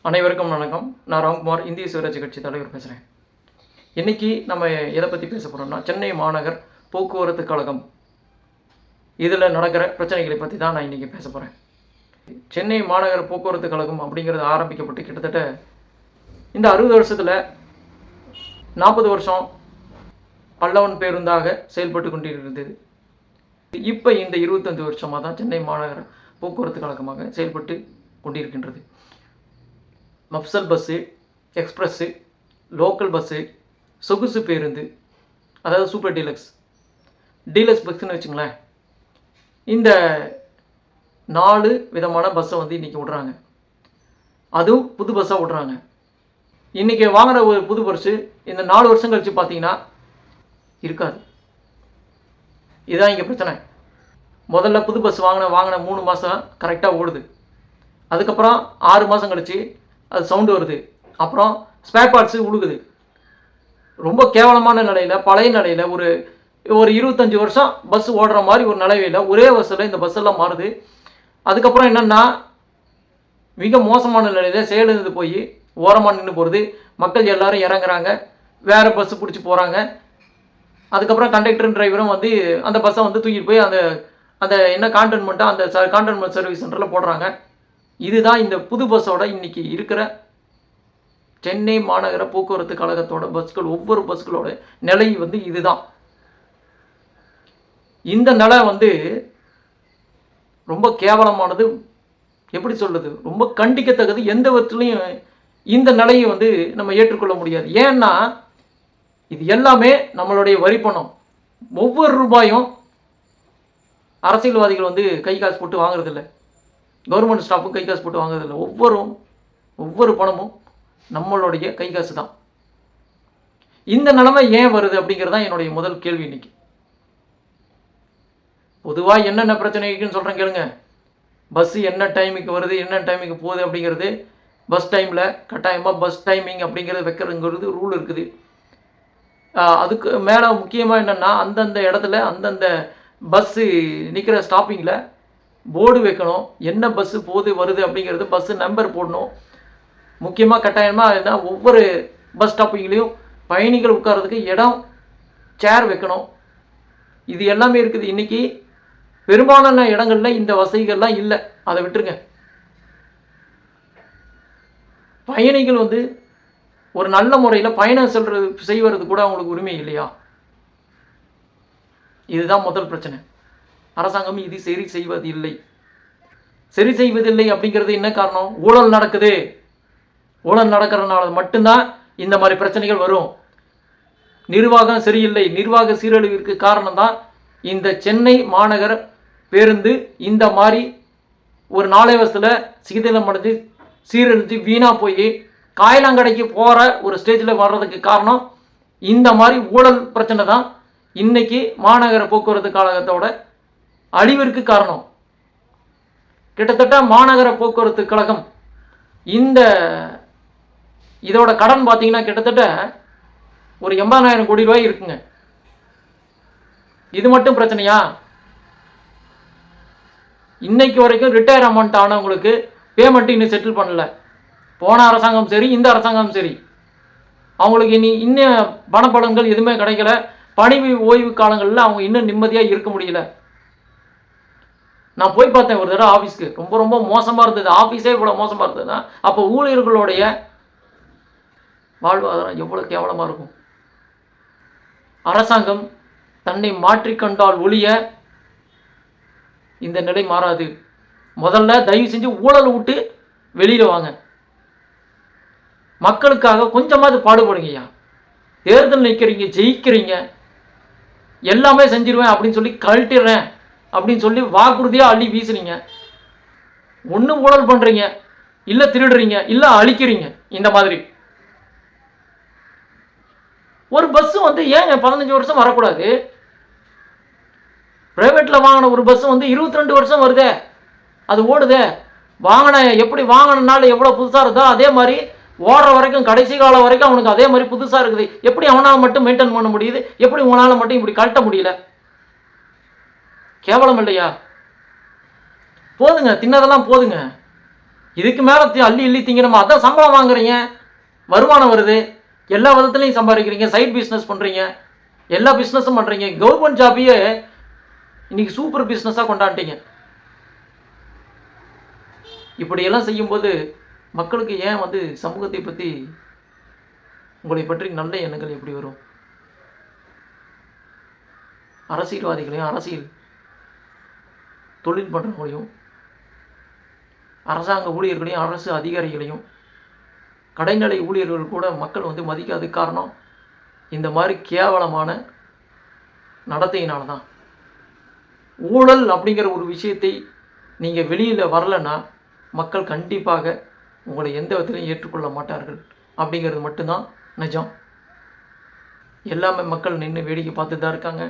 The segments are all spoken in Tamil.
அனைவருக்கும் வணக்கம். நான் ராம்குமார், இந்திய சுயராஜ்ய கட்சி தலைவர் பேசுகிறேன். இன்றைக்கி நம்ம எதை பற்றி பேச போகிறோம்னா, சென்னை மாநகர் போக்குவரத்து கழகம் இதில் நடக்கிற பிரச்சனைகளை பற்றி தான் நான் இன்றைக்கி பேச போகிறேன். சென்னை மாநகர போக்குவரத்து கழகம் அப்படிங்கிறது ஆரம்பிக்கப்பட்டு கிட்டத்தட்ட இந்த 60 வருஷத்தில் 40 வருஷம் பல்லவன் பேருந்தாக செயல்பட்டு கொண்டிருந்தது. இப்போ இந்த 25 வருஷமாக தான் சென்னை மாநகர போக்குவரத்து கழகமாக செயல்பட்டு கொண்டிருக்கின்றது. Mofussil bus, express, local bus, சொகுசு பேருந்து, அதாவது சூப்பர் டீலக்ஸ் பஸ்ஸுன்னு வச்சுங்களேன். இந்த 4 விதமான பஸ்ஸை இன்றைக்கி விட்றாங்க. அதுவும் புது பஸ்ஸாக விட்றாங்க. இன்றைக்கி வாங்குகிற ஒரு புது பஸ்ஸு இந்த 4 வருஷம் கழித்து பார்த்தீங்கன்னா இருக்காது. இதுதான் இங்கே பிரச்சனை. முதல்ல புது பஸ் வாங்கின 3 மாதம் கரெக்டாக ஓடுது. அதுக்கப்புறம் 6 மாதம் கழித்து அது சவுண்டு வருது. அப்புறம் ஸ்பேர் பார்ட்ஸு உழுகுது. ரொம்ப கேவலமான நிலையில், பழைய நிலையில் ஒரு 25 வருஷம் பஸ் ஓடுற மாதிரி ஒரு நிலையில் ஒரே பஸ்ஸில் இந்த பஸ்ஸெல்லாம் மாறுது. அதுக்கப்புறம் என்னென்னா, மிக மோசமான நிலையில் செயலிழந்து போய் ஓரமாக நின்று போகிறது. மக்கள் எல்லோரும் இறங்குறாங்க, வேறு பஸ்ஸு பிடிச்சி போகிறாங்க. அதுக்கப்புறம் கண்டக்டரும் டிரைவரும் அந்த பஸ்ஸை தூக்கிட்டு போய் அந்த என்ன கான்டென்மெண்ட்டோ அந்த கான்டென்மெண்ட் சர்வீஸ் சென்டரில் போடுறாங்க. இதுதான் இந்த புது பஸ்ஸோட இன்றைக்கி இருக்கிற சென்னை மாநகர போக்குவரத்து கழகத்தோட பஸ்கள், ஒவ்வொரு பஸ்களோட நிலை இதுதான். இந்த நிலை ரொம்ப கேவலமானது. எப்படி சொல்கிறது, ரொம்ப கண்டிக்கத்தக்கது. எந்த விதத்துலையும் இந்த நிலையை நம்ம ஏற்றுக்கொள்ள முடியாது. ஏன்னா இது எல்லாமே நம்மளுடைய வரி பணம். ஒவ்வொரு ரூபாயும் அரசியல்வாதிகள் கை காசு போட்டு வாங்குறதில்லை. கவர்மெண்ட் ஸ்டாஃபும் கை காசு போட்டு வாங்குறதில்லை. ஒவ்வொரு பணமும் நம்மளுடைய கை காசு தான். இந்த நிலைமை ஏன் வருது அப்படிங்கிறது தான் என்னுடைய முதல் கேள்வி. இன்னைக்கு பொதுவாக என்னென்ன பிரச்சனை இருக்குன்னு சொல்கிறேன் கேளுங்க. பஸ்ஸு என்ன டைமுக்கு வருது, என்ன டைமுக்கு போகுது அப்படிங்கிறது, பஸ் டைமில் கட்டாயமாக பஸ் டைமிங் அப்படிங்கிறது வைக்கிறதுங்கிறது ரூல் இருக்குது. அதுக்கு மேலே முக்கியமாக என்னென்னா, அந்தந்த இடத்துல அந்தந்த பஸ்ஸு நிற்கிற ஸ்டாப்பிங்கில் போர்டு வைக்கணும். என்ன பஸ்ஸு போகுது வருது அப்படிங்கிறது பஸ்ஸு நம்பர் போடணும். முக்கியமாக கட்டாயமாக என்ன, ஒவ்வொரு பஸ் ஸ்டாப்பிங்லேயும் பயணிகள் உட்கார்றதுக்கு இடம், சேர் வைக்கணும். இது எல்லாமே இருக்குது. இன்றைக்கி பெரும்பாலான இடங்களில் இந்த வசதிகள்லாம் இல்லை. அதை விட்டுருங்க. பயணிகள் ஒரு நல்ல முறையில் பயணம் செய்வது கூட அவங்களுக்கு உரிமை இல்லையா? இதுதான் முதல் பிரச்சனை. அரசாங்கம் இது சரி செய்வதில்லை அப்படிங்கிறது என்ன காரணம்? ஊழல் நடக்குது. ஊழல் நடக்கிறதுனால மட்டும்தான் இந்த மாதிரி பிரச்சனைகள் வரும். நிர்வாகம் சரியில்லை. நிர்வாக சீரழிவிற்கு காரணம் தான் இந்த சென்னை மாநகர பேருந்து இந்த மாதிரி ஒரு 4 வருஷத்தில் சிகிதலம் அடைஞ்சு சீரழிஞ்சு வீணாக போய் காயலாங்கடைக்கு போகிற ஒரு ஸ்டேஜில் வர்றதுக்கு காரணம் இந்த மாதிரி ஊழல் பிரச்சனை தான். இன்றைக்கி மாநகர போக்குவரத்து கழகத்தோட அழிவிற்கு காரணம். கிட்டத்தட்ட மாநகர போக்குவரத்து கழகம் இதோட கடன் பார்த்தீங்கன்னா கிட்டத்தட்ட ஒரு 80,000 கோடி ரூபாய் இருக்குங்க. இது மட்டும் பிரச்சனையா? இன்னைக்கு வரைக்கும் ரிட்டையர் அமௌண்ட் ஆனவங்களுக்கு பேமெண்ட் இன்னும் செட்டில் பண்ணல. போன அரசாங்கம் சரி, இந்த அரசாங்கம் சரி, அவங்களுக்கு இன்னும் பணப்பலன்கள் எதுவுமே கிடைக்கல. பணி ஓய்வு காலங்களில் அவங்க இன்னும் நிம்மதியாக இருக்க முடியல. நான் போய் பார்த்தேன் ஒரு தடவை ஆஃபீஸ்க்கு. ரொம்ப மோசமாக இருந்தது. ஆஃபீஸே இவ்வளோ மோசமாக இருந்ததுன்னா அப்போ ஊழியர்களுடைய வாழ்வாதாரம் எவ்வளோ கேவலமாக இருக்கும். அரசாங்கம் தன்னை மாற்றிக்கொண்டால் ஒழிய இந்த நிலை மாறாது. முதல்ல தயவு செஞ்சு ஊழல் விட்டு வெளியில் வாங்க. மக்களுக்காக கொஞ்சமாவது பாடுபடுங்கய்யா. தேர்தல் நிற்கிறீங்க, ஜெயிக்கிறீங்க, எல்லாமே செஞ்சிருவேன் அப்படின்னு சொல்லி கழட்டிடுறேன் அப்படின்னு சொல்லி வாக்குறுதியாக அள்ளி வீசுறீங்க. ஒன்று ஊழல் பண்ணுறீங்க, இல்லை திருடுறீங்க, இல்லை அழிக்கிறீங்க. இந்த மாதிரி ஒரு பஸ்ஸு ஏங்க 15 வருஷம் வரக்கூடாது? ப்ரைவேட்டில் வாங்கின ஒரு பஸ்ஸு 22 வருஷம் வருதே, அது ஓடுதே. எப்படி வாங்கினால எவ்வளோ புதுசாக இருந்தோ அதே மாதிரி ஓடுற வரைக்கும், கடைசி காலம் வரைக்கும் அவனுக்கு அதே மாதிரி புதுசாக இருக்குது. எப்படி அவனால் மட்டும் மெயின்டைன் பண்ண முடியுது? எப்படி உன்னால் மட்டும் இப்படி கழட்ட முடியல? கேவலம் இல்லையா? போதுங்க, தின்னதெல்லாம் போதுங்க. இதுக்கு மேலே அள்ளி அள்ளி திங்கணுமா? அதான் சம்பளம் வாங்குறீங்க, வருமானம் வருது, எல்லா விதத்துலையும் சம்பாதிக்கிறீங்க, சைட் பிஸ்னஸ் பண்ணுறீங்க, எல்லா பிஸ்னஸும் பண்ணுறீங்க. கவர்மெண்ட் ஜாபையே இன்றைக்கி சூப்பர் பிஸ்னஸாக கொண்டாடிட்டீங்க. இப்படியெல்லாம் செய்யும்போது மக்களுக்கு ஏன் சமூகத்தை பற்றி உங்களை பற்றி நல்ல எண்ணங்கள் எப்படி வரும்? அரசியல்வாதிகளையும் அரசியல் தொழில் பண்ணுறவங்களையும் அரசாங்க ஊழியர்களையும் அரசு அதிகாரிகளையும் கடைநிலை ஊழியர்கள் கூட மக்கள் மதிக்காத காரணம் இந்த மாதிரி கேவலமான நடத்தையினால தான். ஊழல் அப்படிங்கிற ஒரு விஷயத்தை நீங்கள் வெளியில் வரலைன்னா மக்கள் கண்டிப்பாக உங்களை எந்த விதத்திலையும் ஏற்றுக்கொள்ள மாட்டார்கள். அப்படிங்கிறது மட்டும்தான் நிஜம். எல்லாமே மக்கள் நின்று வேடிக்கை பார்த்து தான் இருக்காங்க.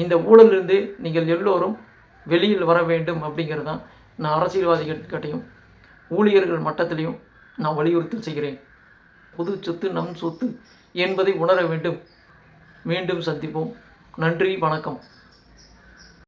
இந்த ஊழலிருந்து நீங்கள் எல்லோரும் வெளியில் வர வேண்டும் அப்படிங்கிறது தான் நான் அரசியல்வாதிகள்கிட்டையும் ஊழியர்கள் மட்டத்திலையும் நான் வலியுறுத்தல் செய்கிறேன். பொது சொத்து நம் சொத்து என்பதை உணர வேண்டும். மீண்டும் சந்திப்போம். நன்றி, வணக்கம்.